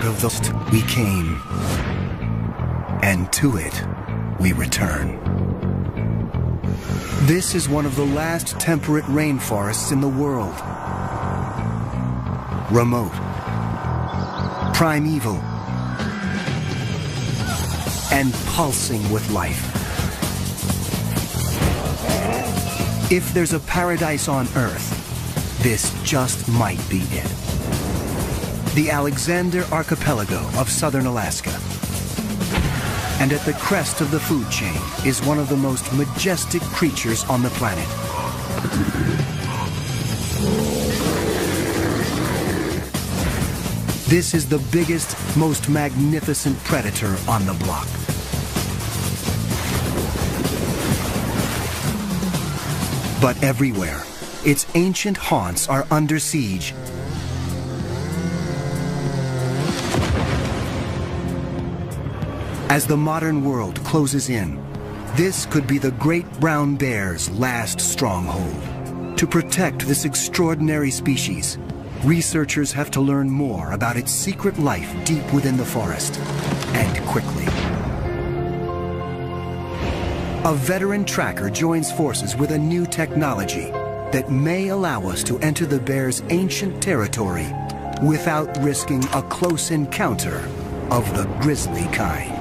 of the we came, and to it we return. This is one of the last temperate rainforests in the world. Remote, primeval, and pulsing with life. If there's a paradise on Earth, this just might be it. The Alexander Archipelago of southern Alaska. And at the crest of the food chain is one of the most majestic creatures on the planet. This is the biggest, most magnificent predator on the block. But everywhere, its ancient haunts are under siege. As the modern world closes in, this could be the great brown bear's last stronghold. To protect this extraordinary species, researchers have to learn more about its secret life deep within the forest, and quickly. A veteran tracker joins forces with a new technology that may allow us to enter the bear's ancient territory without risking a close encounter of the grizzly kind.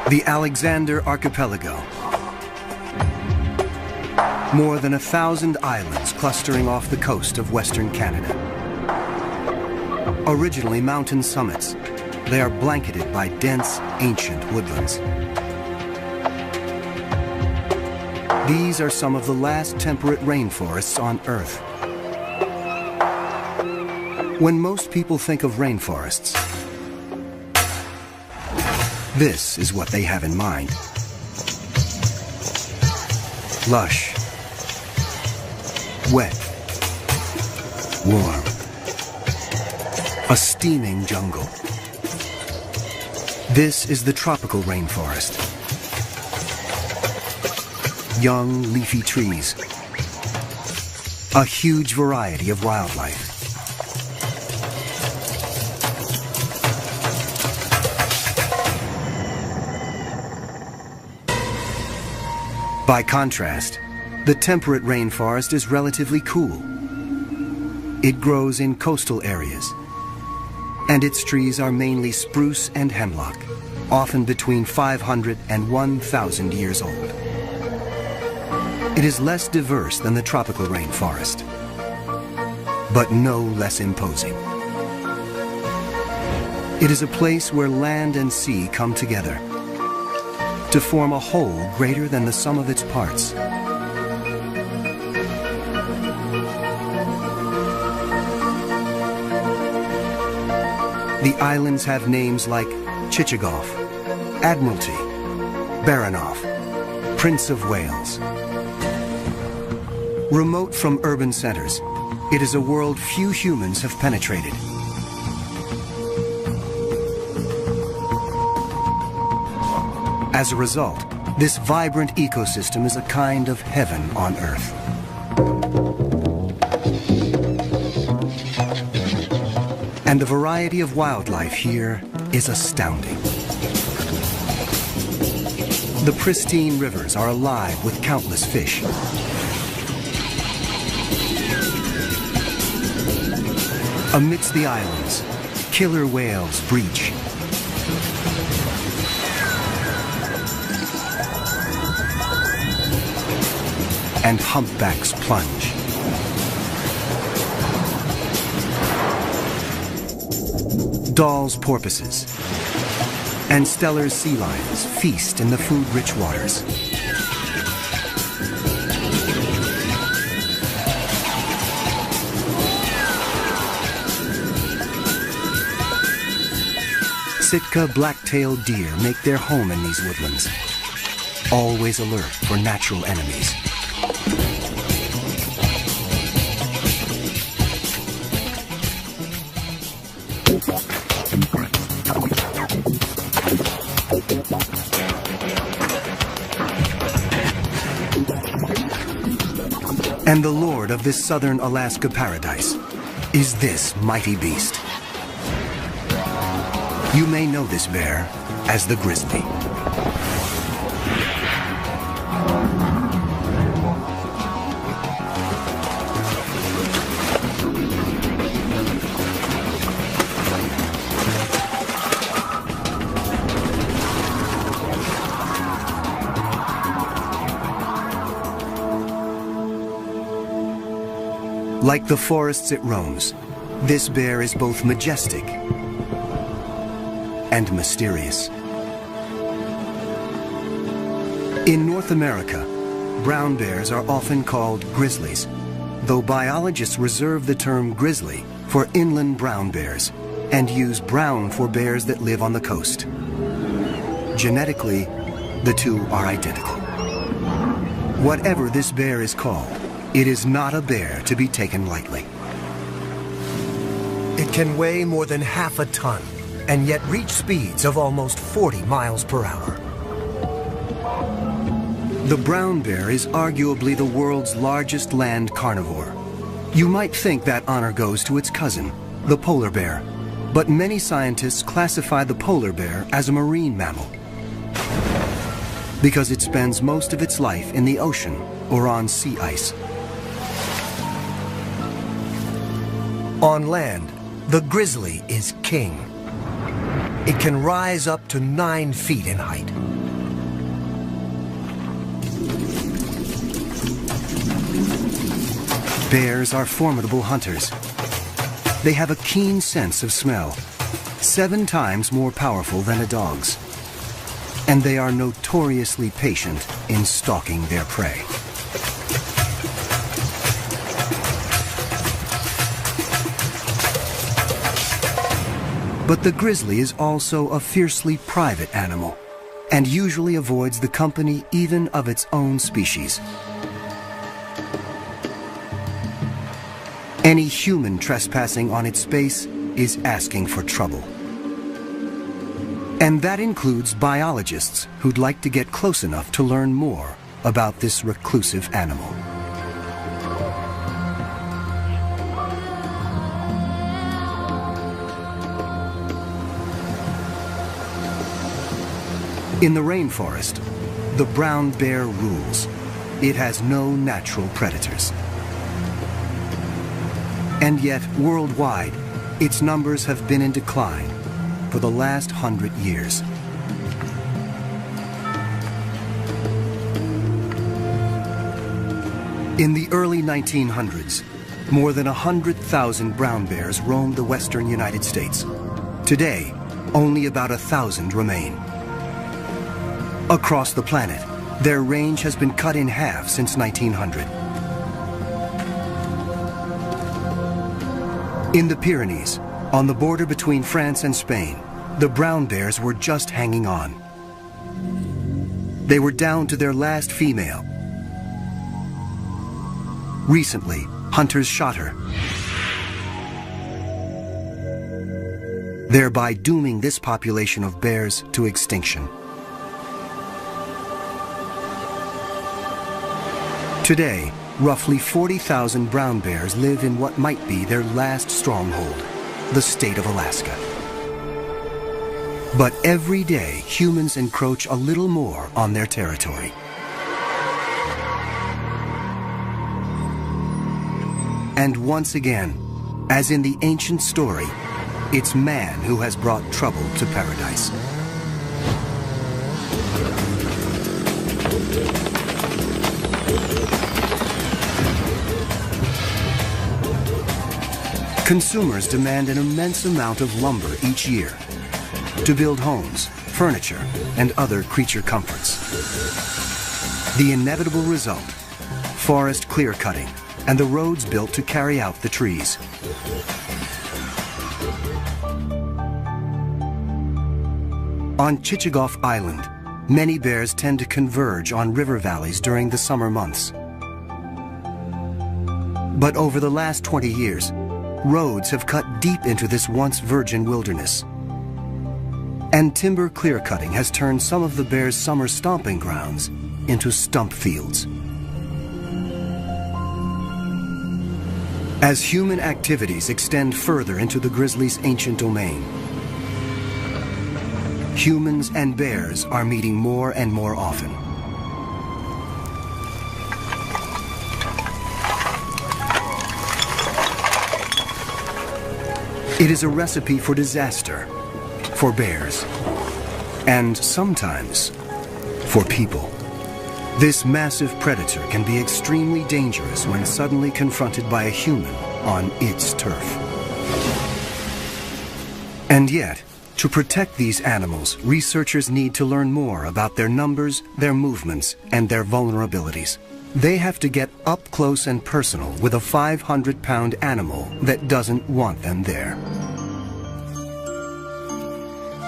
The Alexander Archipelago. More than 1,000 islands clustering off the coast of Western Canada. Originally mountain summits, they are blanketed by dense, ancient woodlands. These are some of the last temperate rainforests on Earth. When most people think of rainforests, this is what they have in mind. Lush, wet, warm, a steaming jungle. This is the tropical rainforest. Young, leafy trees, a huge variety of wildlife. By contrast, the temperate rainforest is relatively cool. It grows in coastal areas, and its trees are mainly spruce and hemlock, often between 500 and 1,000 years old. It is less diverse than the tropical rainforest, but no less imposing. It is a place where land and sea come together to form a whole greater than the sum of its parts. The islands have names like Chichagof, Admiralty, Baranof, Prince of Wales. Remote from urban centers, it is a world few humans have penetrated. As a result, this vibrant ecosystem is a kind of heaven on Earth. And the variety of wildlife here is astounding. The pristine rivers are alive with countless fish. Amidst the islands, killer whales breach. And humpbacks plunge. Dall's porpoises and Steller's sea lions feast in the food-rich waters. Sitka black-tailed deer make their home in these woodlands, always alert for natural enemies. And the lord of this southern Alaska paradise is this mighty beast. You may know this bear as the grizzly. Like the forests it roams, this bear is both majestic and mysterious. In North America, brown bears are often called grizzlies, though biologists reserve the term grizzly for inland brown bears and use brown for bears that live on the coast. Genetically, the two are identical. Whatever this bear is called, it is not a bear to be taken lightly. It can weigh more than half a ton and yet reach speeds of almost 40 miles per hour. The brown bear is arguably the world's largest land carnivore. You might think that honor goes to its cousin, the polar bear, but many scientists classify the polar bear as a marine mammal because it spends most of its life in the ocean or on sea ice. On land, the grizzly is king. It can rise up to 9 feet in height. Bears are formidable hunters. They have a keen sense of smell, 7 times more powerful than a dog's. And they are notoriously patient in stalking their prey. But the grizzly is also a fiercely private animal and usually avoids the company even of its own species. Any human trespassing on its space is asking for trouble. And that includes biologists who'd like to get close enough to learn more about this reclusive animal. In the rainforest, the brown bear rules. It has no natural predators. And yet, worldwide, its numbers have been in decline for the last 100 years. In the early 1900s, more than 100,000 brown bears roamed the western United States. Today, only about 1,000 remain. Across the planet, their range has been cut in half since 1900. In the Pyrenees, on the border between France and Spain, the brown bears were just hanging on. They were down to their last female. Recently, hunters shot her, thereby dooming this population of bears to extinction. Today, roughly 40,000 brown bears live in what might be their last stronghold, the state of Alaska. But every day, humans encroach a little more on their territory. And once again, as in the ancient story, it's man who has brought trouble to paradise. Consumers demand an immense amount of lumber each year to build homes, furniture, and other creature comforts. The inevitable result, forest clear-cutting and the roads built to carry out the trees. On Chichagof Island, many bears tend to converge on river valleys during the summer months. But over the last 20 years, roads have cut deep into this once virgin wilderness. And timber clear-cutting has turned some of the bears' summer stomping grounds into stump fields. As human activities extend further into the grizzly's ancient domain, humans and bears are meeting more and more often. It is a recipe for disaster, for bears, and sometimes for people. This massive predator can be extremely dangerous when suddenly confronted by a human on its turf. And yet, to protect these animals, researchers need to learn more about their numbers, their movements, and their vulnerabilities. They have to get up close and personal with a 500-pound animal that doesn't want them there.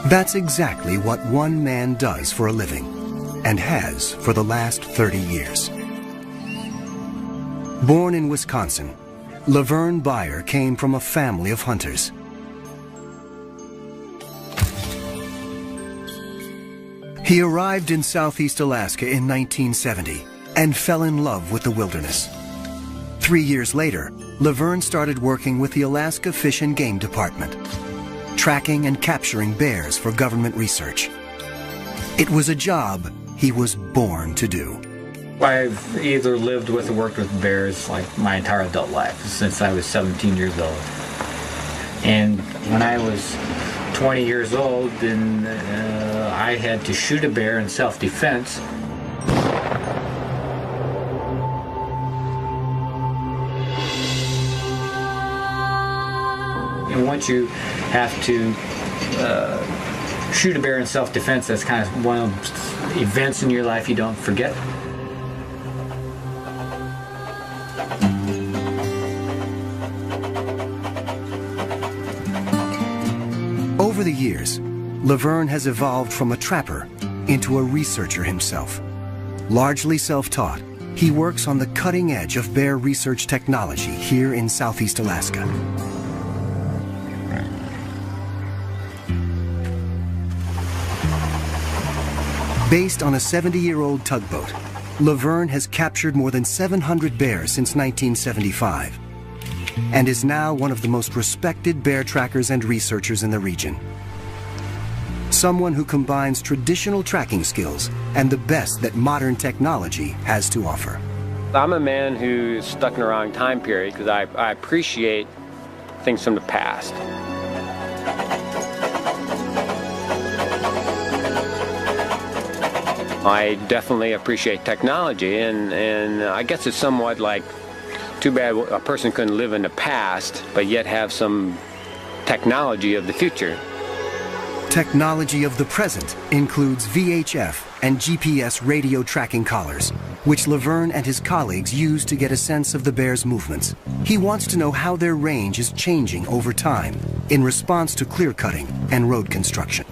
That's exactly what one man does for a living, and has for the last 30 years. Born in Wisconsin, Laverne Beyer came from a family of hunters. He arrived in southeast Alaska in 1970 and fell in love with the wilderness. 3 years later, Laverne started working with the Alaska Fish and Game Department, tracking and capturing bears for government research. It was a job he was born to do. I've either lived with or worked with bears like my entire adult life, since I was 17 years old. And when I was 20 years old, then I had to shoot a bear in self-defense. And once you have to shoot a bear in self-defense, that's kind of one of those events in your life you don't forget. Over the years, Laverne has evolved from a trapper into a researcher himself. Largely self-taught, he works on the cutting edge of bear research technology here in southeast Alaska. Based on a 70-year-old tugboat, Laverne has captured more than 700 bears since 1975 and is now one of the most respected bear trackers and researchers in the region. Someone who combines traditional tracking skills and the best that modern technology has to offer. I'm a man who's stuck in the wrong time period because I appreciate things from the past. I definitely appreciate technology, and I guess it's somewhat like, too bad a person couldn't live in the past, but yet have some technology of the future. Technology of the present includes VHF and GPS radio tracking collars, which Laverne and his colleagues use to get a sense of the bear's movements. He wants to know how their range is changing over time in response to clear cutting and road construction.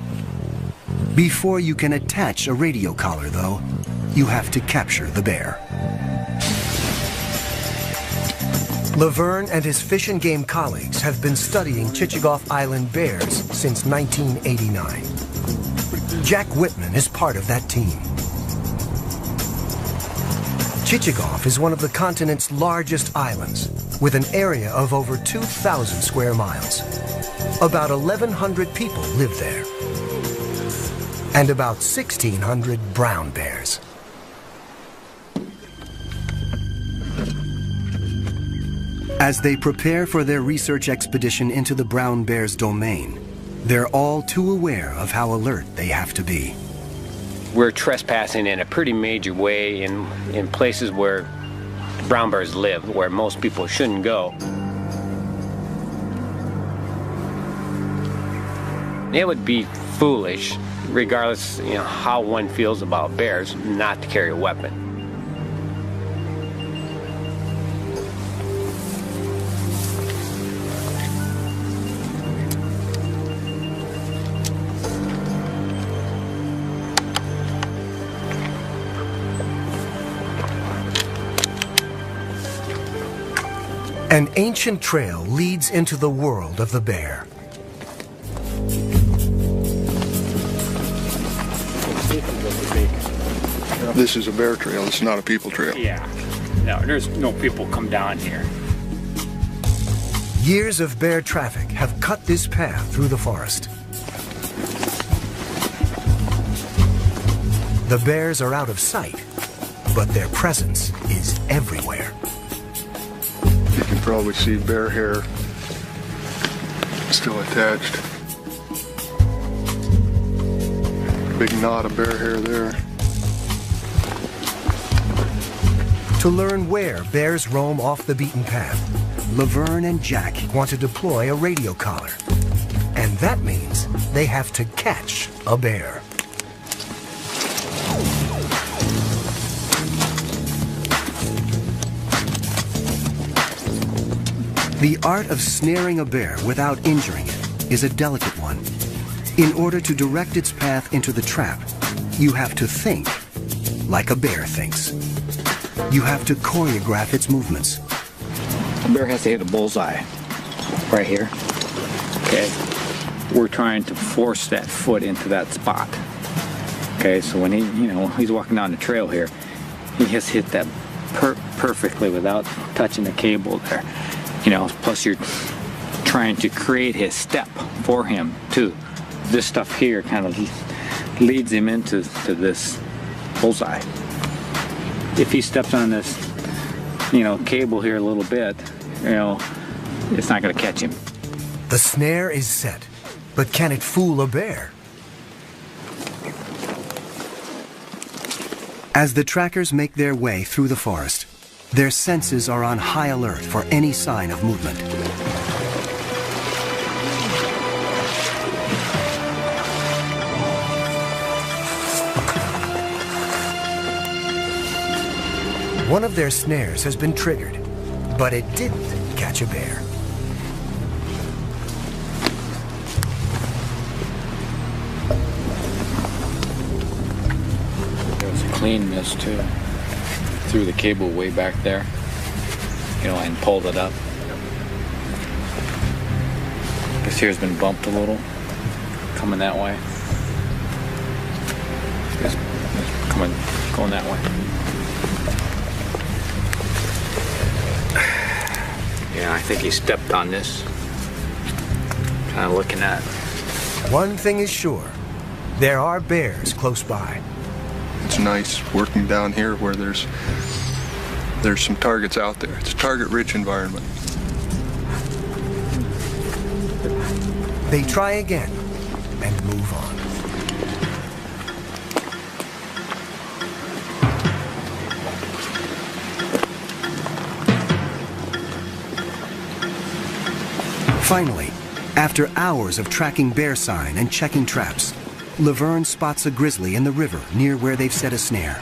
Before you can attach a radio collar, though, you have to capture the bear. Laverne and his Fish and Game colleagues have been studying Chichagof Island bears since 1989. Jack Whitman is part of that team. Chichagof is one of the continent's largest islands, with an area of over 2,000 square miles. About 1,100 people live there, and about 1,600 brown bears. As they prepare for their research expedition into the brown bear's domain, they're all too aware of how alert they have to be. We're trespassing in a pretty major way in places where brown bears live, where most people shouldn't go. It would be foolish, regardless, how one feels about bears, not to carry a weapon. An ancient trail leads into the world of the bear. This is a bear trail, it's not a people trail. Yeah, no, there's no people come down here. Years of bear traffic have cut this path through the forest. The bears are out of sight, but their presence is everywhere. You can probably see bear hair still attached. Big knot of bear hair there. To learn where bears roam off the beaten path, Laverne and Jack want to deploy a radio collar. And that means they have to catch a bear. The art of snaring a bear without injuring it is a delicate one. In order to direct its path into the trap, you have to think like a bear thinks. You have to choreograph its movements. The bear has to hit a bullseye right here. Okay, we're trying to force that foot into that spot. Okay, so when he's walking down the trail here, he has hit that perfectly without touching the cable there. Plus you're trying to create his step for him too. This stuff here kind of leads him into this bullseye. If he steps on this, cable here a little bit, it's not going to catch him. The snare is set, but can it fool a bear? As the trackers make their way through the forest, their senses are on high alert for any sign of movement. One of their snares has been triggered, but it didn't catch a bear. There was a clean miss too. Threw the cable way back there, and pulled it up. This here's been bumped a little, coming that way. It's going that way. Yeah, I think he stepped on this. Kind of looking at. One thing is sure, there are bears close by. It's nice working down here where there's some targets out there. It's a target-rich environment. They try again and move on. Finally, after hours of tracking bear sign and checking traps, Laverne spots a grizzly in the river near where they've set a snare.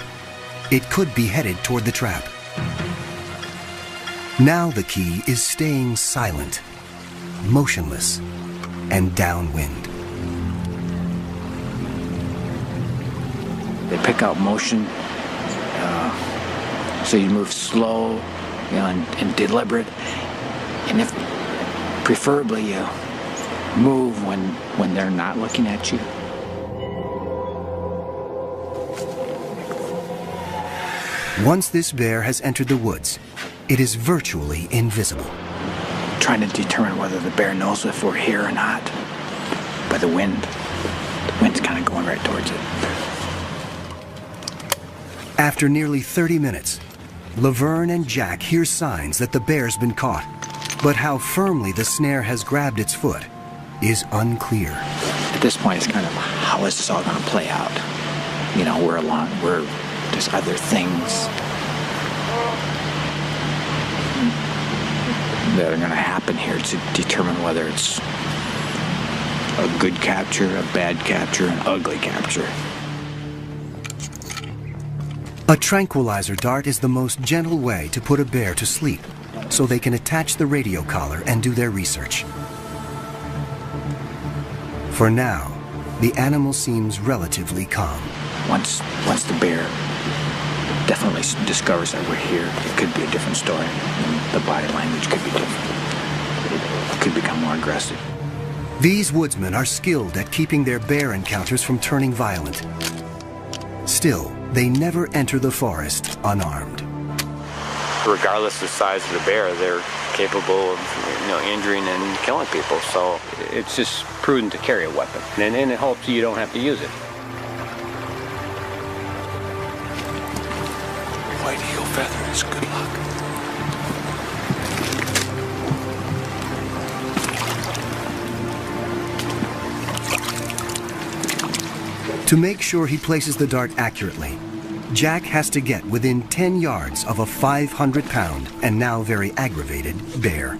It could be headed toward the trap. Now the key is staying silent, motionless, and downwind. They pick out motion, so you move slow, and deliberate, and if preferably you move when they're not looking at you. Once this bear has entered the woods, it is virtually invisible. Trying to determine whether the bear knows if we're here or not by the wind. The wind's kind of going right towards it. After nearly 30 minutes, Laverne and Jack hear signs that the bear's been caught, but how firmly the snare has grabbed its foot is unclear. At this point, it's kind of, how is this all going to play out? There's other things that are going to happen here to determine whether it's a good capture, a bad capture, an ugly capture. A tranquilizer dart is the most gentle way to put a bear to sleep, so they can attach the radio collar and do their research. For now, the animal seems relatively calm. Once the bear definitely discovers that we're here, it could be a different story. The body language could be different. It could become more aggressive. These woodsmen are skilled at keeping their bear encounters from turning violent. Still, they never enter the forest unarmed. Regardless of the size of the bear, they're capable of injuring and killing people. So it's just prudent to carry a weapon, and it hopes you don't have to use it. White heel feathers, good luck. To make sure he places the dart accurately, Jack has to get within 10 yards of a 500-pound and now very aggravated bear.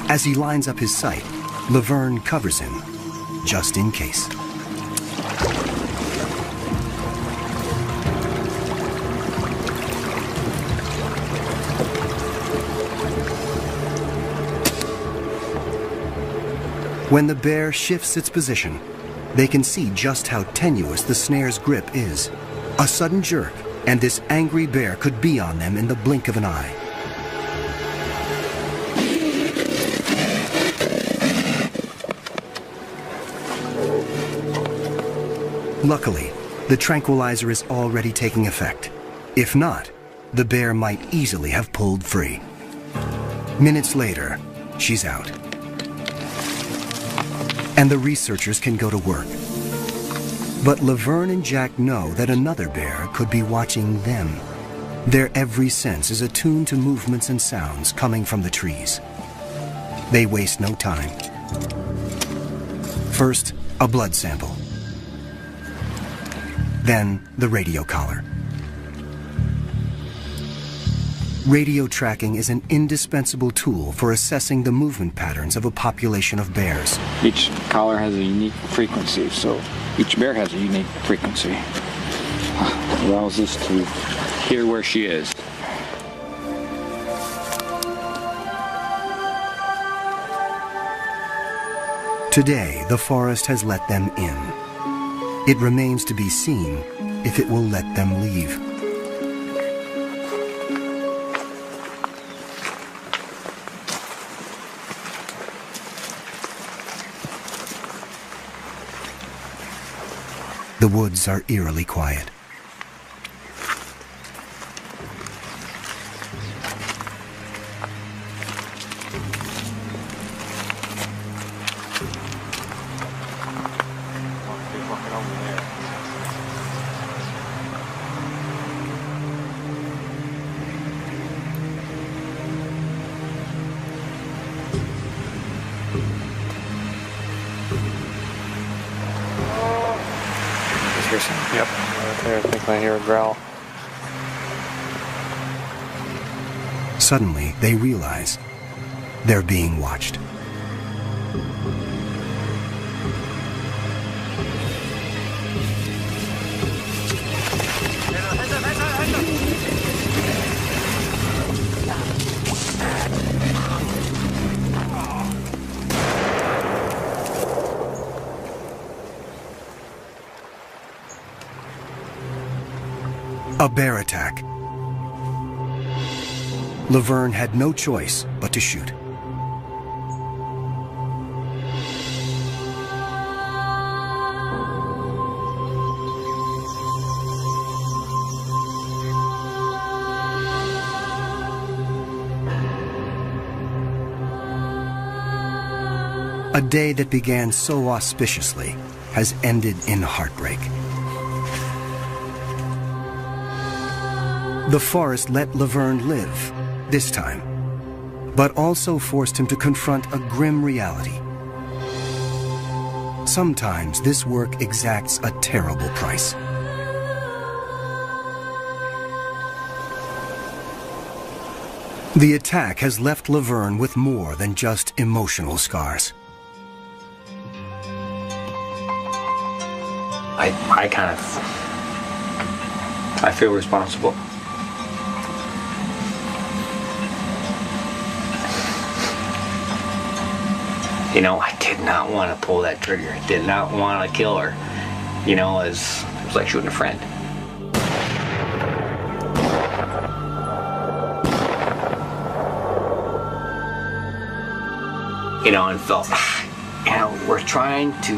As he lines up his sight, Laverne covers him, just in case. When the bear shifts its position, they can see just how tenuous the snare's grip is. A sudden jerk, and this angry bear could be on them in the blink of an eye. Luckily, the tranquilizer is already taking effect. If not, the bear might easily have pulled free. Minutes later, she's out. And the researchers can go to work. But Laverne and Jack know that another bear could be watching them. Their every sense is attuned to movements and sounds coming from the trees. They waste no time. First, a blood sample. Then, the radio collar. Radio tracking is an indispensable tool for assessing the movement patterns of a population of bears. Each collar has a unique frequency, so each bear has a unique frequency. It allows us to hear where she is. Today, the forest has let them in. It remains to be seen if it will let them leave. The woods are eerily quiet. Yep, right there. I think I hear a growl. Suddenly, they realize they're being watched. A bear attack. Laverne had no choice but to shoot. A day that began so auspiciously has ended in heartbreak. The forest let Laverne live, this time, but also forced him to confront a grim reality. Sometimes this work exacts a terrible price. The attack has left Laverne with more than just emotional scars. I feel responsible. You know, I did not want to pull that trigger. I did not want to kill her. You know, it was like shooting a friend. and felt, we're trying to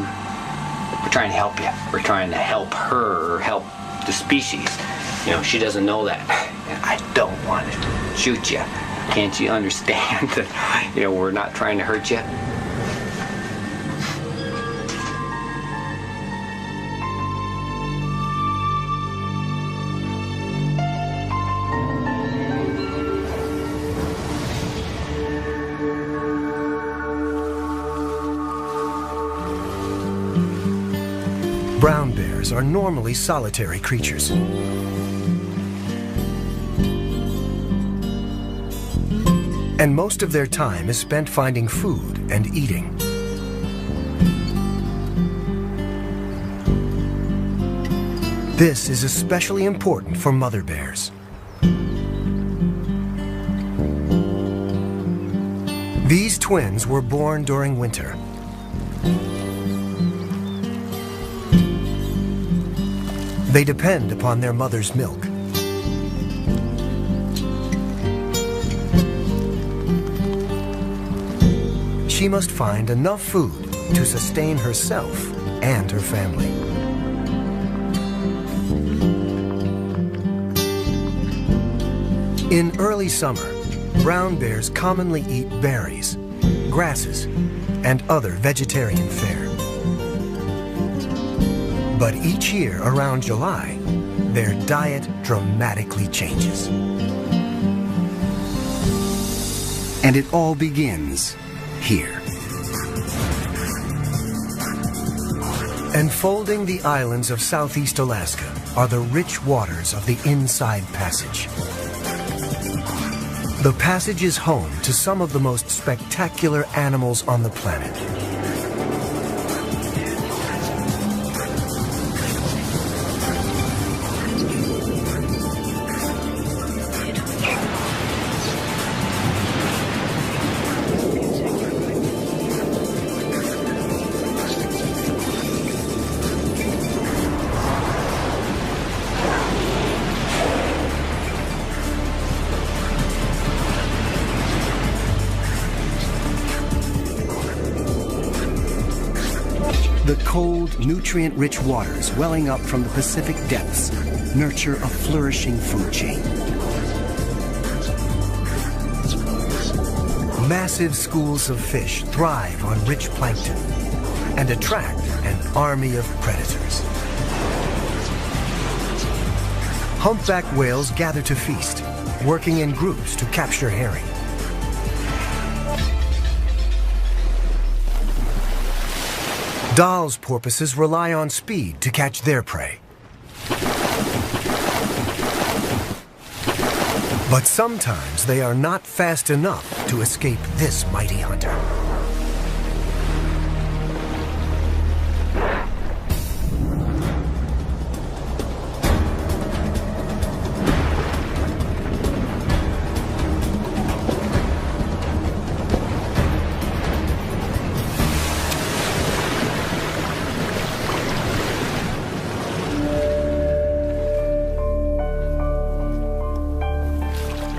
help you. We're trying to help her or help the species. She doesn't know that. I don't want to shoot you. Can't you understand that, we're not trying to hurt you? Brown bears are normally solitary creatures. And most of their time is spent finding food and eating. This is especially important for mother bears. These twins were born during winter. They depend upon their mother's milk. She must find enough food to sustain herself and her family. In early summer, brown bears commonly eat berries, grasses, and other vegetarian fare. But each year around July, their diet dramatically changes. And it all begins here. Enfolding the islands of southeast Alaska are the rich waters of the Inside Passage. The passage is home to some of the most spectacular animals on the planet. The cold, nutrient-rich waters welling up from the Pacific depths nurture a flourishing food chain. Massive schools of fish thrive on rich plankton and attract an army of predators. Humpback whales gather to feast, working in groups to capture herring. Dall's porpoises rely on speed to catch their prey. But sometimes they are not fast enough to escape this mighty hunter.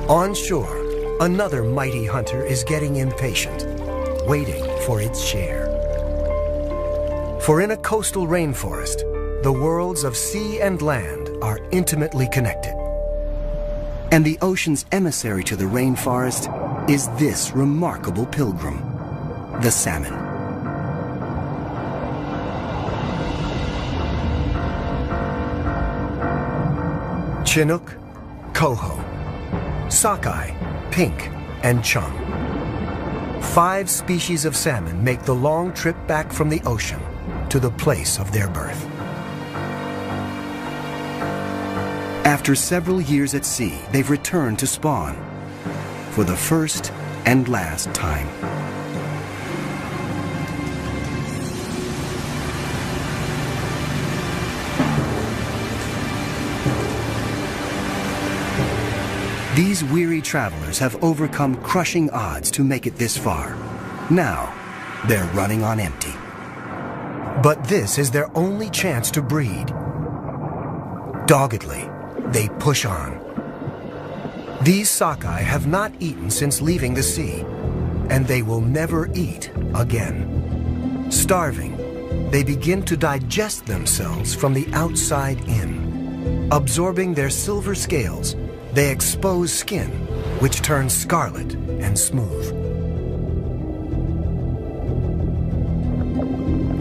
On shore, another mighty hunter is getting impatient, waiting for its share. For in a coastal rainforest, the worlds of sea and land are intimately connected. And the ocean's emissary to the rainforest is this remarkable pilgrim, the salmon. Chinook, coho, sockeye, pink, and chum. 5 species of salmon make the long trip back from the ocean to the place of their birth. After several years at sea, they've returned to spawn for the first and last time. These weary travelers have overcome crushing odds to make it this far. Now, they're running on empty. But this is their only chance to breed. Doggedly, they push on. These sockeye have not eaten since leaving the sea, and they will never eat again. Starving, they begin to digest themselves from the outside in. Absorbing their silver scales, they expose skin, which turns scarlet and smooth.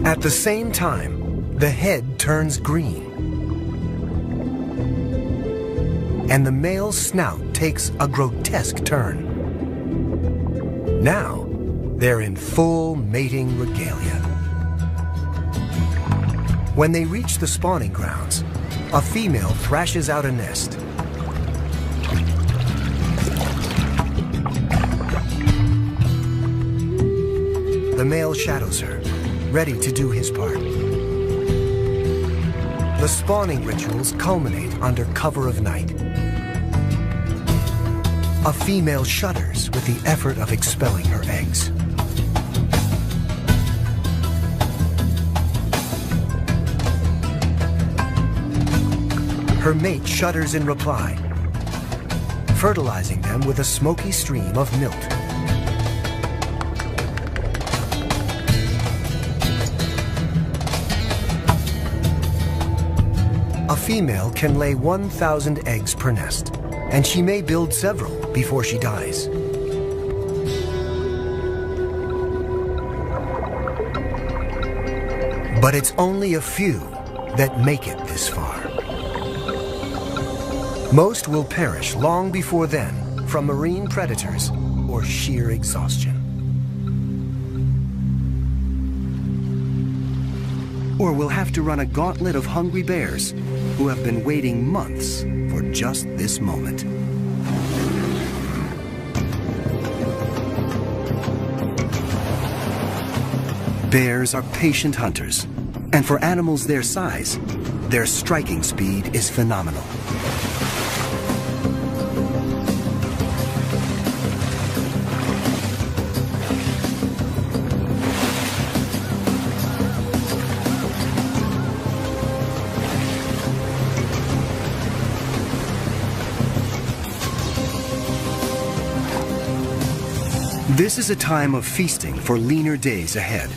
At the same time, the head turns green, and the male's snout takes a grotesque turn. Now, they're in full mating regalia. When they reach the spawning grounds, a female thrashes out a nest. The male shadows her, ready to do his part. The spawning rituals culminate under cover of night. A female shudders with the effort of expelling her eggs. Her mate shudders in reply, fertilizing them with a smoky stream of milt. A female can lay 1,000 eggs per nest, and she may build several before she dies. But it's only a few that make it this far. Most will perish long before then from marine predators or sheer exhaustion. Or we'll have to run a gauntlet of hungry bears who have been waiting months for just this moment. Bears are patient hunters, and for animals their size, their striking speed is phenomenal. This is a time of feasting for leaner days ahead.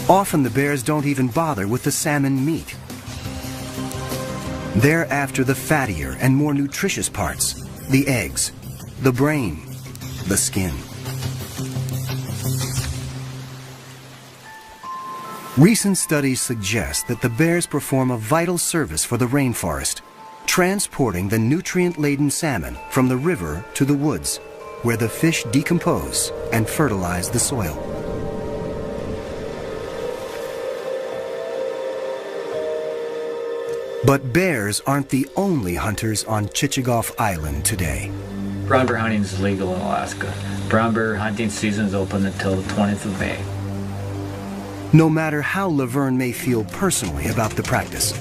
Often the bears don't even bother with the salmon meat. They're after the fattier and more nutritious parts, the eggs, the brain, the skin. Recent studies suggest that the bears perform a vital service for the rainforest, transporting the nutrient-laden salmon from the river to the woods, where the fish decompose and fertilize the soil. But bears aren't the only hunters on Chichagof Island today. Brown bear hunting is legal in Alaska. Brown bear hunting season is open until the 20th of May. No matter how Laverne may feel personally about the practice,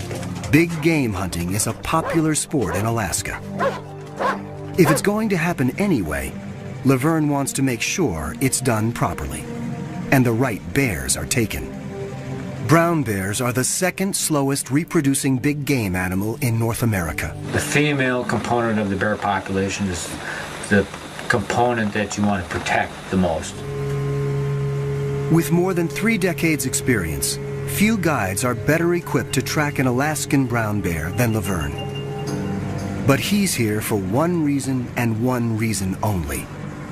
big game hunting is a popular sport in Alaska. If it's going to happen anyway, Laverne wants to make sure it's done properly, and the right bears are taken. Brown bears are the second slowest reproducing big game animal in North America. The female component of the bear population is the component that you want to protect the most. With more than 3 decades experience, few guides are better equipped to track an Alaskan brown bear than Laverne. But he's here for one reason and one reason only: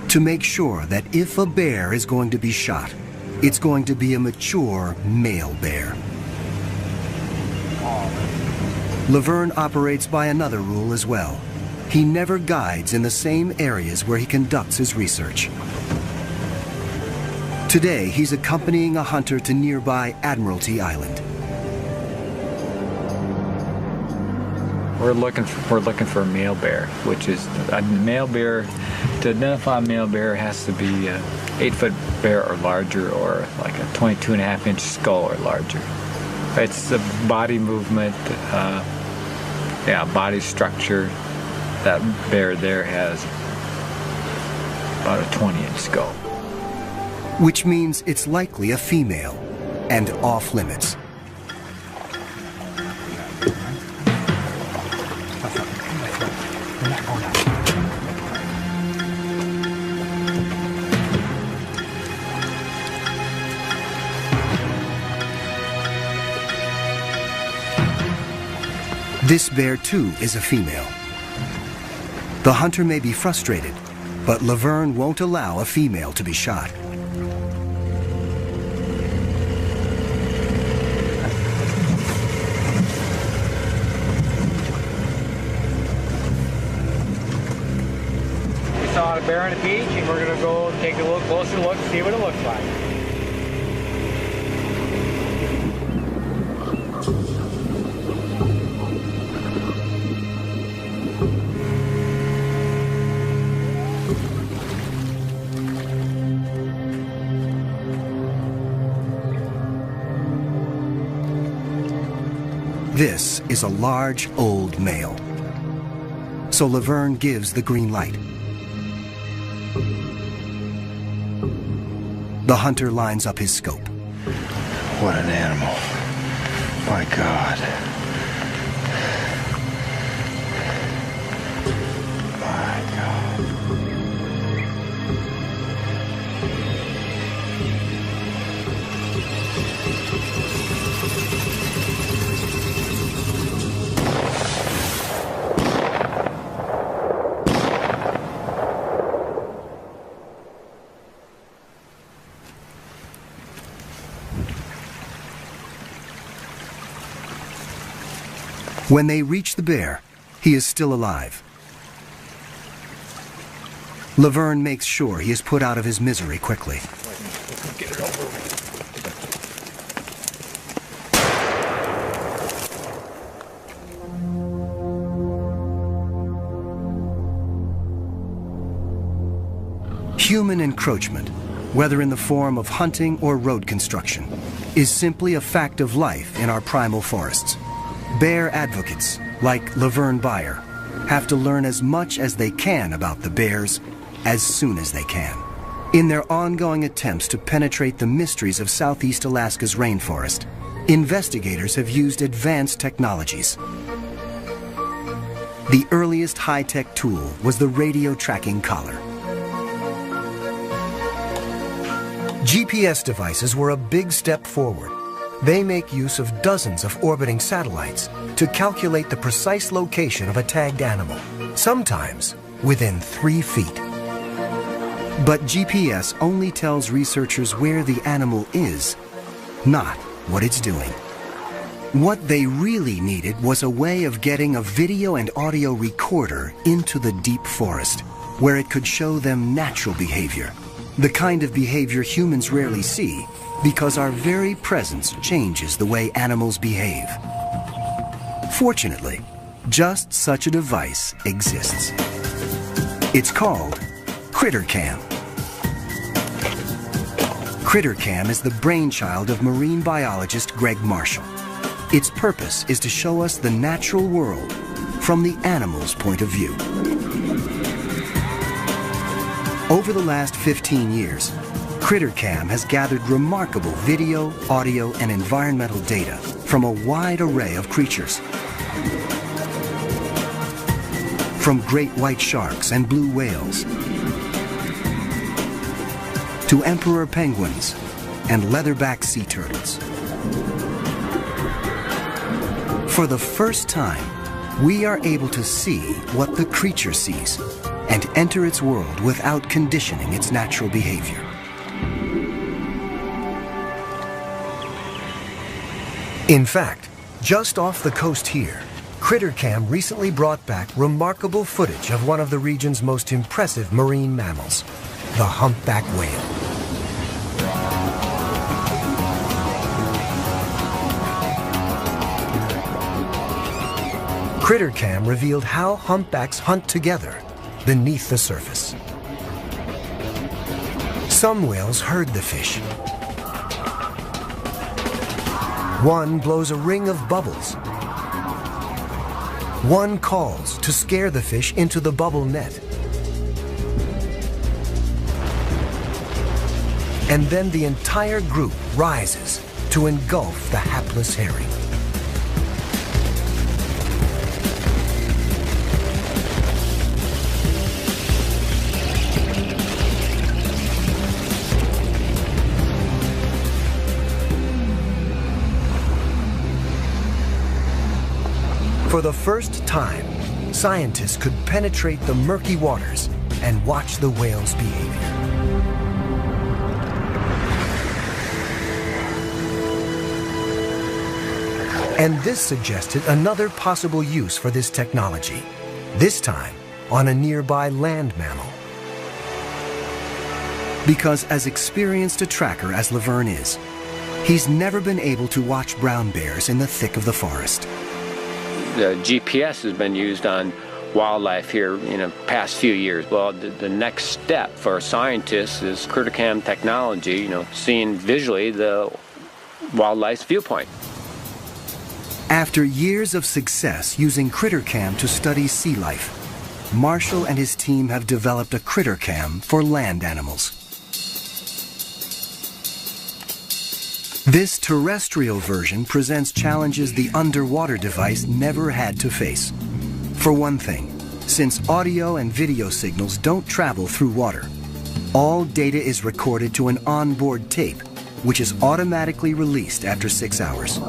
to make sure that if a bear is going to be shot, it's going to be a mature male bear. Laverne operates by another rule as well. He never guides in the same areas where he conducts his research. Today, he's accompanying a hunter to nearby Admiralty Island. We're looking for a male bear, which is a male bear. To identify a male bear has to be an 8-foot bear or larger, or like a 22.5-inch skull or larger. It's the body movement, body structure. That bear there has about a 20-inch skull. Which means it's likely a female and off limits. This bear too is a female. The hunter may be frustrated, but Laverne won't allow a female to be shot. We saw a bear on the beach, and we're gonna go take a little closer look, see what it looks like. This is a large, old male. So Laverne gives the green light. The hunter lines up his scope. What an animal. My God. My God. When they reach the bear, he is still alive. Laverne makes sure he is put out of his misery quickly. Get it over. Human encroachment, whether in the form of hunting or road construction, is simply a fact of life in our primal forests. Bear advocates, like Laverne Beyer, have to learn as much as they can about the bears as soon as they can. In their ongoing attempts to penetrate the mysteries of Southeast Alaska's rainforest, investigators have used advanced technologies. The earliest high-tech tool was the radio tracking collar. GPS devices were a big step forward. They make use of dozens of orbiting satellites to calculate the precise location of a tagged animal, sometimes within 3 feet. But GPS only tells researchers where the animal is, not what it's doing. What they really needed was a way of getting a video and audio recorder into the deep forest, where it could show them natural behavior, the kind of behavior humans rarely see, because our very presence changes the way animals behave. Fortunately, just such a device exists. It's called CritterCam. CritterCam is the brainchild of marine biologist Greg Marshall. Its purpose is to show us the natural world from the animal's point of view. Over the last 15 years, CritterCam has gathered remarkable video, audio, and environmental data from a wide array of creatures. From great white sharks and blue whales, to emperor penguins and leatherback sea turtles. For the first time, we are able to see what the creature sees and enter its world without conditioning its natural behavior. In fact, just off the coast here, CritterCam recently brought back remarkable footage of one of the region's most impressive marine mammals, the humpback whale. CritterCam revealed how humpbacks hunt together beneath the surface. Some whales herd the fish. One blows a ring of bubbles. One calls to scare the fish into the bubble net. And then the entire group rises to engulf the hapless herring. For For the first time, scientists could penetrate the murky waters and watch the whale's behavior. And this suggested another possible use for this technology, this time on a nearby land mammal. Because as experienced a tracker as Laverne is, he's never been able to watch brown bears in the thick of the forest. The GPS has been used on wildlife here in the past few years. Well, the next step for scientists is critter cam technology, seeing visually the wildlife's viewpoint. After years of success using critter cam to study sea life, Marshall and his team have developed a critter cam for land animals. This terrestrial version presents challenges the underwater device never had to face. For one thing, since audio and video signals don't travel through water, all data is recorded to an onboard tape, which is automatically released after 6 hours.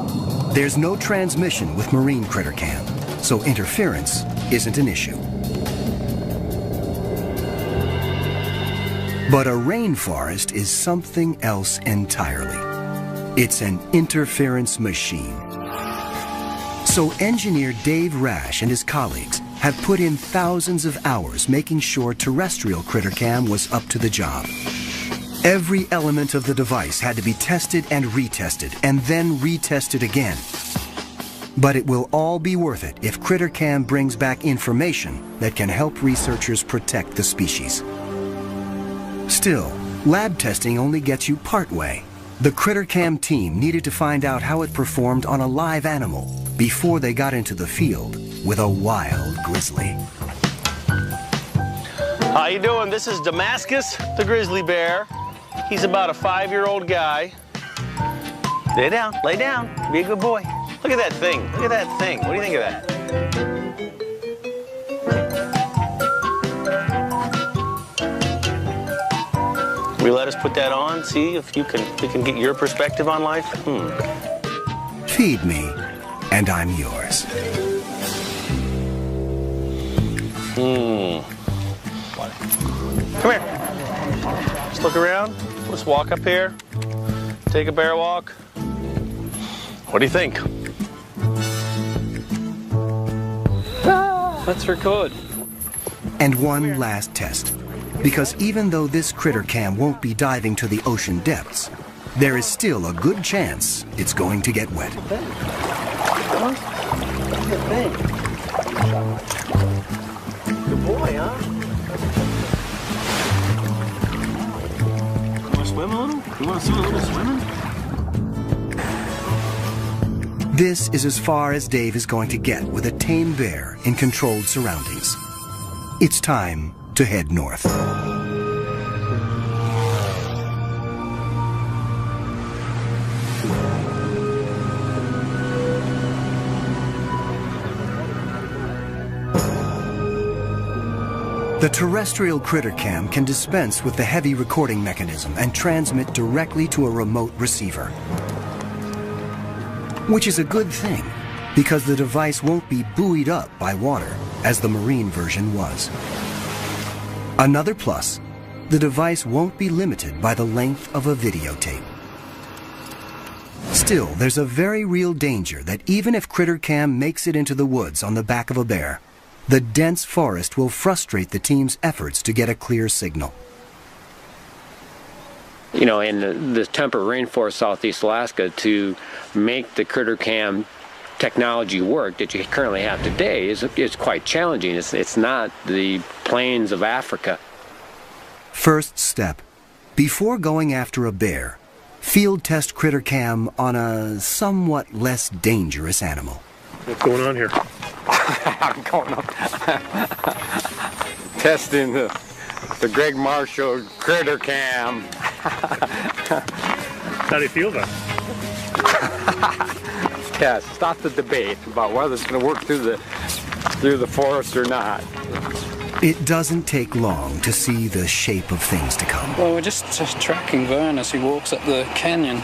There's no transmission with marine critter cam, so interference isn't an issue. But a rainforest is something else entirely. It's an interference machine. So engineer Dave Rash and his colleagues have put in thousands of hours making sure terrestrial critter cam was up to the job. Every element of the device had to be tested and retested, and then retested again. But it will all be worth it if critter cam brings back information that can help researchers protect the species. Still, lab testing only gets you part way. The critter cam team needed to find out how it performed on a live animal before they got into the field with a wild grizzly. How you doing? This is Damascus, the grizzly bear. He's about a 5-year-old guy. Lay down, lay down. Be a good boy. Look at that thing. Look at that thing. What do you think of that? Will you let us put that on? See if we can get your perspective on life? Feed me, and I'm yours. Come here. Let's look around. Let's walk up here. Take a bear walk. What do you think? Let's record. And one last test. Because even though this critter cam won't be diving to the ocean depths, there is still a good chance it's going to get wet. Good boy, huh? You want to swim a little? You want to do a little swimming? This is as far as Dave is going to get with a tame bear in controlled surroundings. It's time to head north. The terrestrial critter cam can dispense with the heavy recording mechanism and transmit directly to a remote receiver. Which is a good thing, because the device won't be buoyed up by water, as the marine version was. Another plus, the device won't be limited by the length of a videotape. Still, there's a very real danger that even if critter cam makes it into the woods on the back of a bear, the dense forest will frustrate the team's efforts to get a clear signal. In the temperate rainforest, southeast Alaska, to make the critter cam technology work that you currently have today is quite challenging. It's not the plains of Africa. First step, before going after a bear, field test critter cam on a somewhat less dangerous animal. What's going on here? I'm going up testing the Greg Marshall critter cam. How do you feel then? Yeah, stop the debate about whether it's going to work through the forest or not. It doesn't take long to see the shape of things to come. Well, we're just tracking Vern as he walks up the canyon.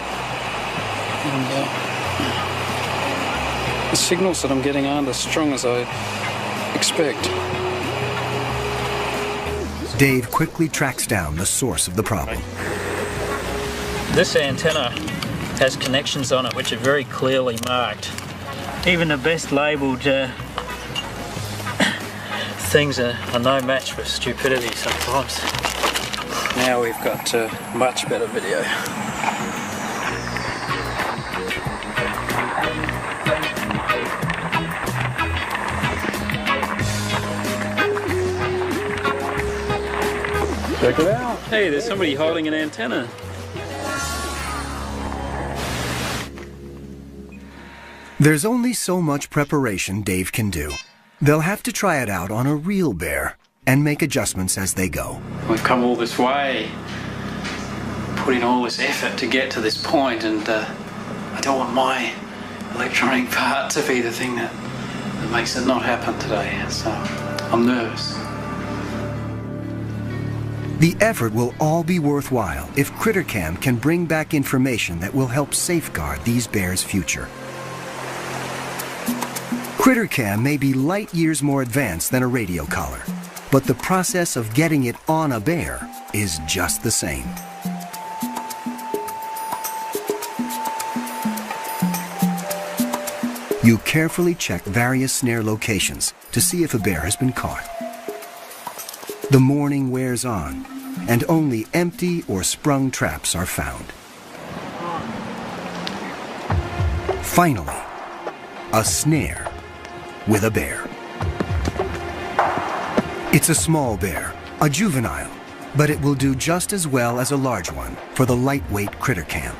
And The signals that I'm getting aren't as strong as I expect. Dave quickly tracks down the source of the problem. This antenna has connections on it which are very clearly marked. Even the best labelled things are no match for stupidity sometimes. Now we've got much better video. Check it out. Hey, there's somebody holding an antenna. There's only so much preparation Dave can do. They'll have to try it out on a real bear and make adjustments as they go. We've come all this way, put in all this effort to get to this point, and I don't want my electronic part to be the thing that makes it not happen today, so I'm nervous. The effort will all be worthwhile if CritterCam can bring back information that will help safeguard these bears' future. CritterCam may be light years more advanced than a radio collar, but the process of getting it on a bear is just the same. You carefully check various snare locations to see if a bear has been caught. The morning wears on, and only empty or sprung traps are found. Finally, a snare with a bear. It's a small bear, a juvenile, but it will do just as well as a large one for the lightweight CritterCam.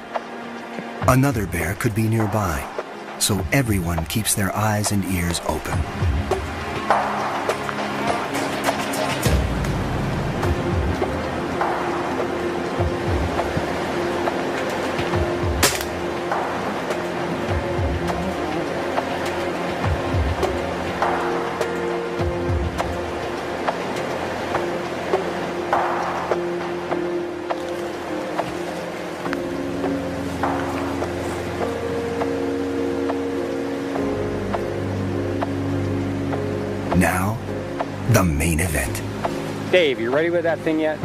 Another bear could be nearby, so everyone keeps their eyes and ears open. Now, the main event. Dave, you ready with that thing yet?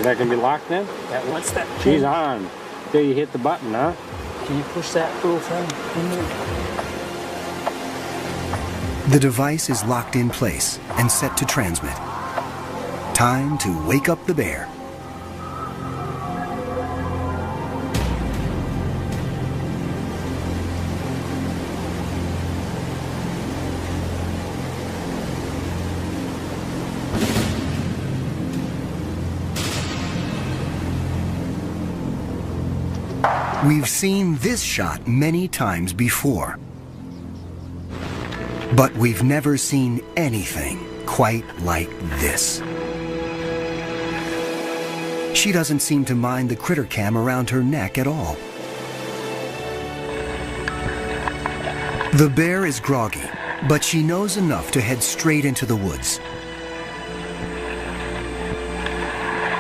That can be locked in? What's that? She's on. Till you hit the button, huh? Can you push that little thing in there? The device is locked in place and set to transmit. Time to wake up the bear. We've seen this shot many times before, but we've never seen anything quite like this. She doesn't seem to mind the CritterCam around her neck at all. The bear is groggy, but she knows enough to head straight into the woods.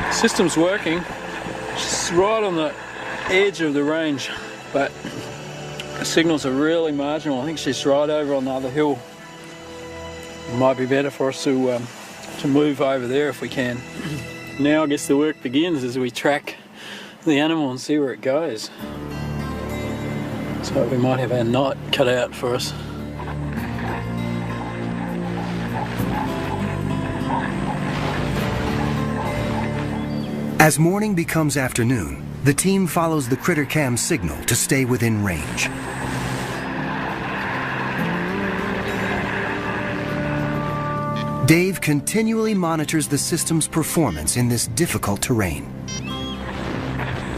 The system's working. She's right on the edge of the range, but the signals are really marginal. I think she's right over on the other hill. It might be better for us to move over there if we can. Now I guess the work begins as we track the animal and see where it goes. So we might have our night cut out for us. As morning becomes afternoon, the team follows the CritterCam signal to stay within range. Dave continually monitors the system's performance in this difficult terrain.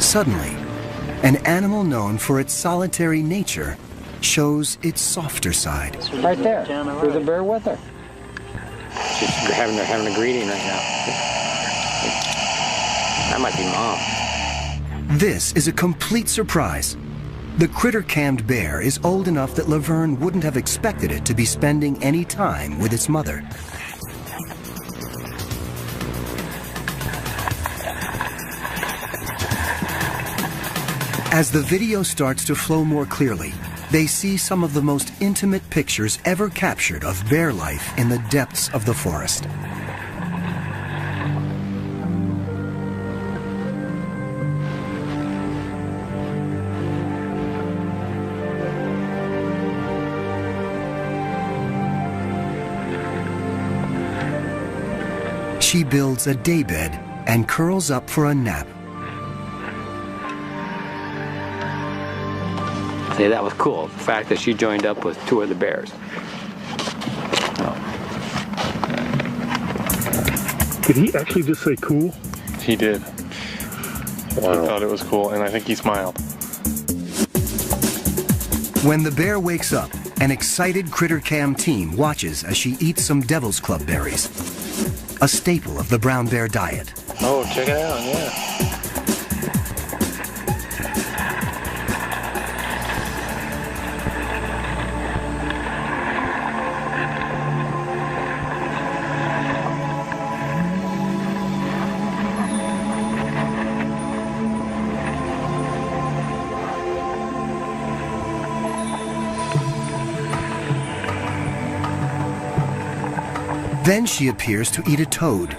Suddenly, an animal known for its solitary nature shows its softer side. Right there. There's a bear with her. She's having a greeting right now. That might be Mom. This is a complete surprise. The critter-cammed bear is old enough that Laverne wouldn't have expected it to be spending any time with its mother. As the video starts to flow more clearly, they see some of the most intimate pictures ever captured of bear life in the depths of the forest. She builds a daybed and curls up for a nap. See, that was cool, the fact that she joined up with two of the bears. Did he actually just say cool? He did. Wow. He thought it was cool, and I think he smiled. When the bear wakes up, an excited Critter Cam team watches as she eats some Devil's Club berries, a staple of the brown bear diet. Oh, check it out, yeah. Then she appears to eat a toad,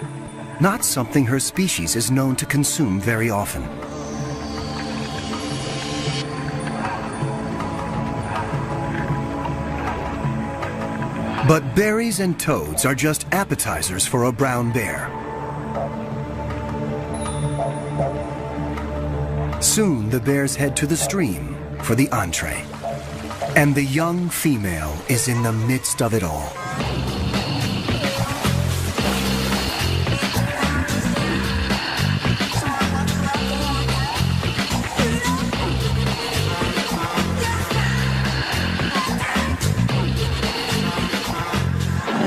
not something her species is known to consume very often. But berries and toads are just appetizers for a brown bear. Soon the bears head to the stream for the entree. And the young female is in the midst of it all.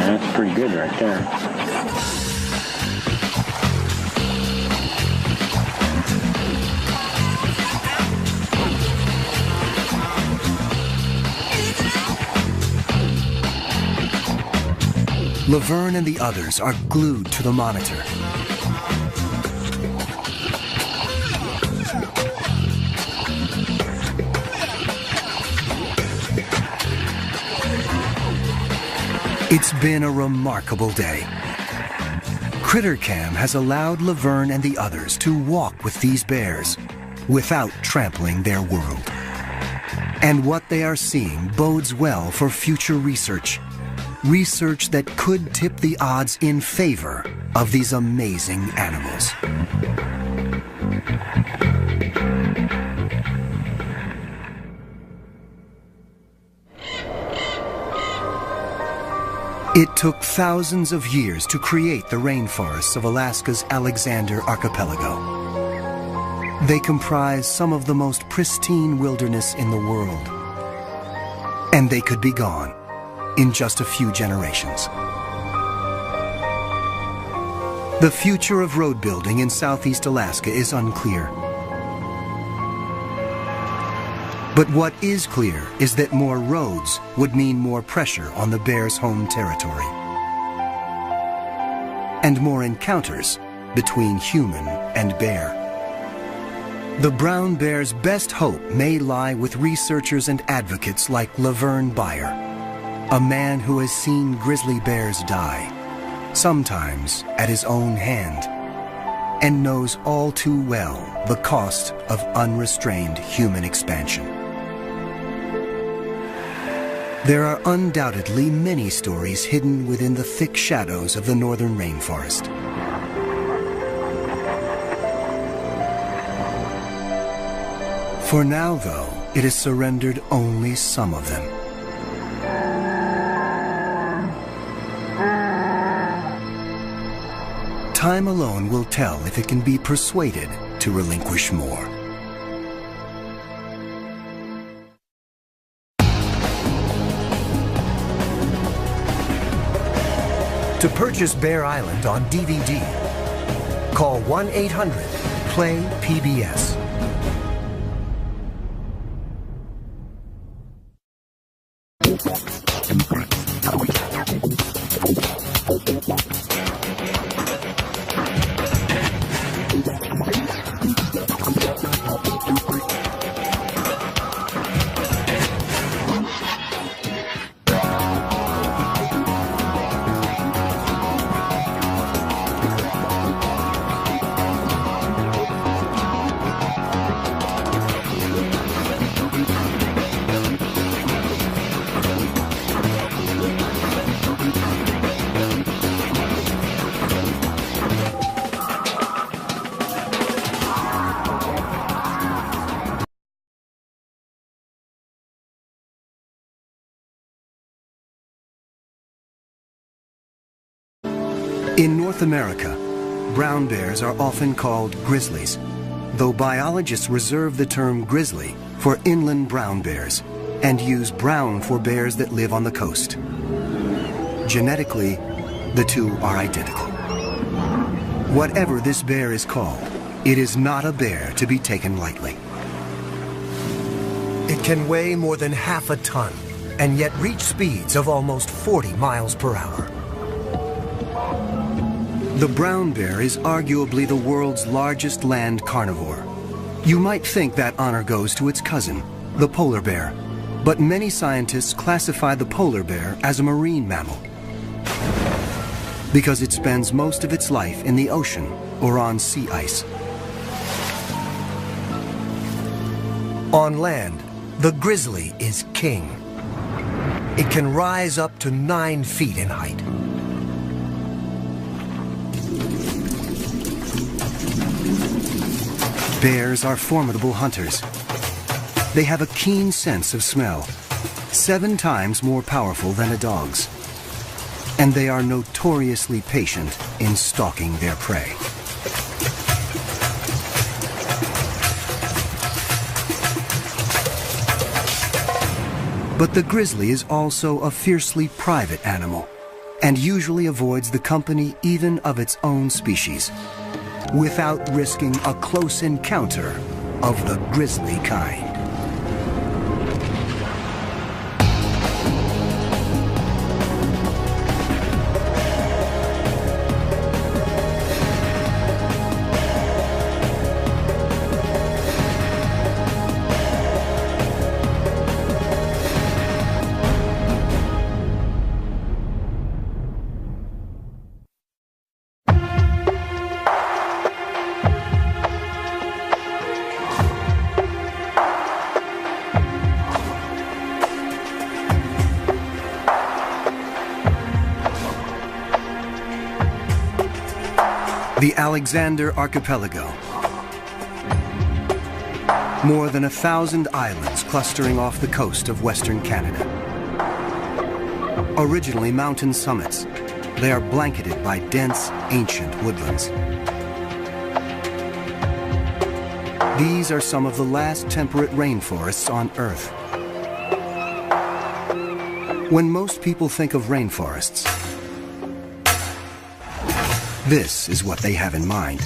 That's pretty good right there. Laverne and the others are glued to the monitor. It's been a remarkable day. CritterCam has allowed Laverne and the others to walk with these bears without trampling their world. And what they are seeing bodes well for future research. Research that could tip the odds in favor of these amazing animals. It took thousands of years to create the rainforests of Alaska's Alexander Archipelago. They comprise some of the most pristine wilderness in the world. And they could be gone in just a few generations. The future of road building in southeast Alaska is unclear. But what is clear is that more roads would mean more pressure on the bear's home territory. And more encounters between human and bear. The brown bear's best hope may lie with researchers and advocates like Laverne Beyer, a man who has seen grizzly bears die, sometimes at his own hand, and knows all too well the cost of unrestrained human expansion. There are undoubtedly many stories hidden within the thick shadows of the northern rainforest. For now, though, it has surrendered only some of them. Time alone will tell if it can be persuaded to relinquish more. To purchase Bear Island on DVD, call 1-800-PLAY-PBS. In North America, brown bears are often called grizzlies, though biologists reserve the term grizzly for inland brown bears and use brown for bears that live on the coast. Genetically, the two are identical. Whatever this bear is called, it is not a bear to be taken lightly. It can weigh more than half a ton and yet reach speeds of almost 40 miles per hour. The brown bear is arguably the world's largest land carnivore. You might think that honor goes to its cousin, the polar bear, but many scientists classify the polar bear as a marine mammal because it spends most of its life in the ocean or on sea ice. On land, the grizzly is king. It can rise up to 9 feet in height. Bears are formidable hunters. They have a keen sense of smell, 7 times more powerful than a dog's. And they are notoriously patient in stalking their prey. But the grizzly is also a fiercely private animal and usually avoids the company even of its own species, without risking a close encounter of the grizzly kind. The Alexander Archipelago. More than 1,000 islands clustering off the coast of Western Canada. Originally mountain summits, they are blanketed by dense, ancient woodlands. These are some of the last temperate rainforests on Earth. When most people think of rainforests, this is what they have in mind.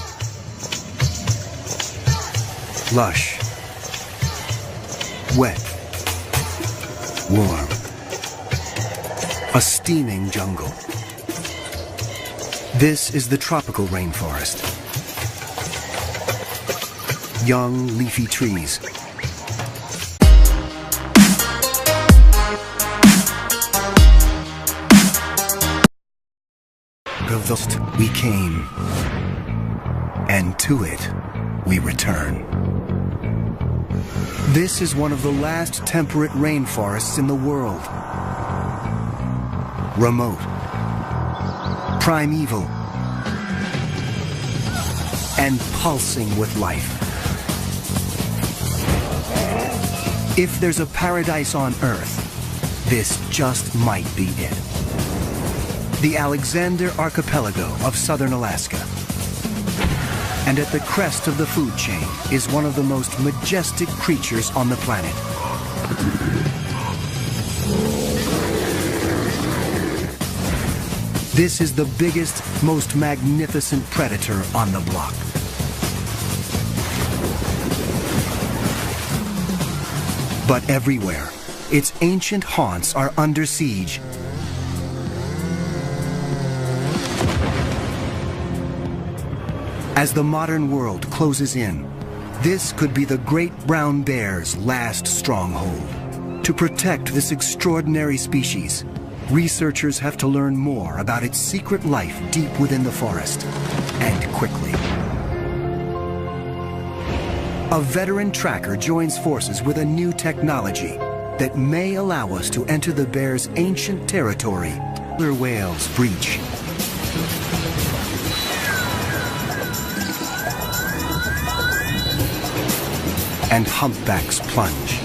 Lush, wet, warm, a steaming jungle. This is the tropical rainforest. Young, leafy trees. Of the we came, and to it we return. This is one of the last temperate rainforests in the world. Remote, primeval, and pulsing with life. If there's a paradise on Earth, this just might be it. The Alexander Archipelago of southern Alaska. And at the crest of the food chain is one of the most majestic creatures on the planet. This is the biggest, most magnificent predator on the block. But everywhere, its ancient haunts are under siege. As the modern world closes in, this could be the great brown bear's last stronghold. To protect this extraordinary species, researchers have to learn more about its secret life deep within the forest, and quickly. A veteran tracker joins forces with a new technology that may allow us to enter the bear's ancient territory, where whales breach. And humpbacks plunge.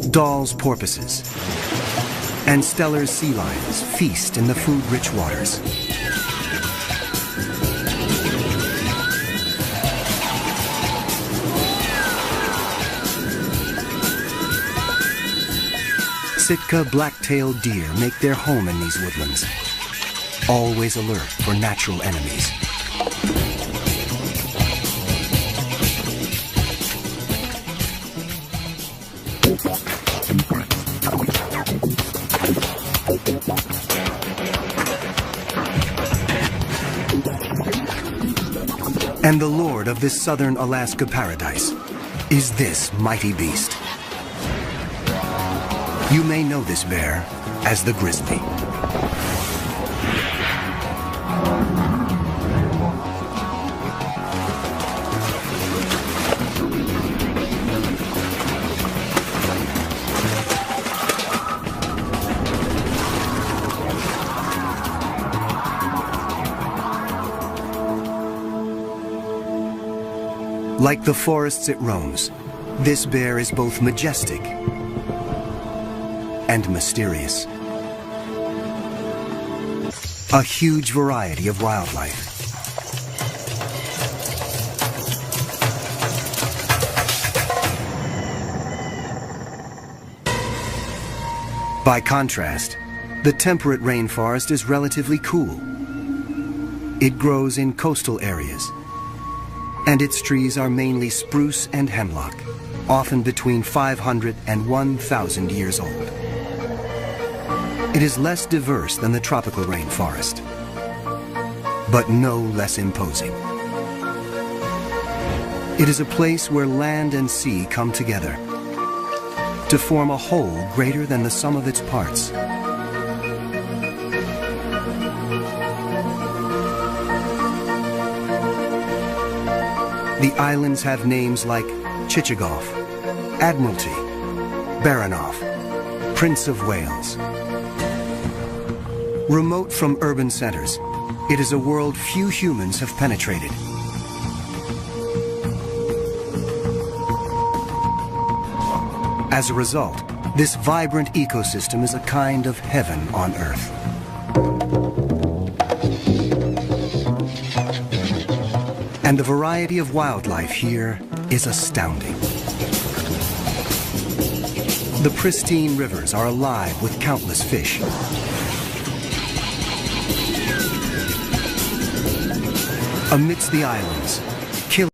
Dall's porpoises And Steller's sea lions feast in the food-rich waters. Sitka black-tailed deer make their home in these woodlands, always alert for natural enemies. And the lord of this southern Alaska paradise is this mighty beast. You may know this bear as the grizzly. Like the forests it roams, this bear is both majestic and mysterious. A huge variety of wildlife. By contrast, the temperate rainforest is relatively cool. It grows in coastal areas, and its trees are mainly spruce and hemlock, often between 500 and 1,000 years old. It is less diverse than the tropical rainforest, but no less imposing. It is a place where land and sea come together to form a whole greater than the sum of its parts. The islands have names like Chichagof, Admiralty, Baranof, Prince of Wales. Remote from urban centers, it is a world few humans have penetrated. As a result, this vibrant ecosystem is a kind of heaven on Earth. And the variety of wildlife here is astounding. The pristine rivers are alive with countless fish. Amidst the islands,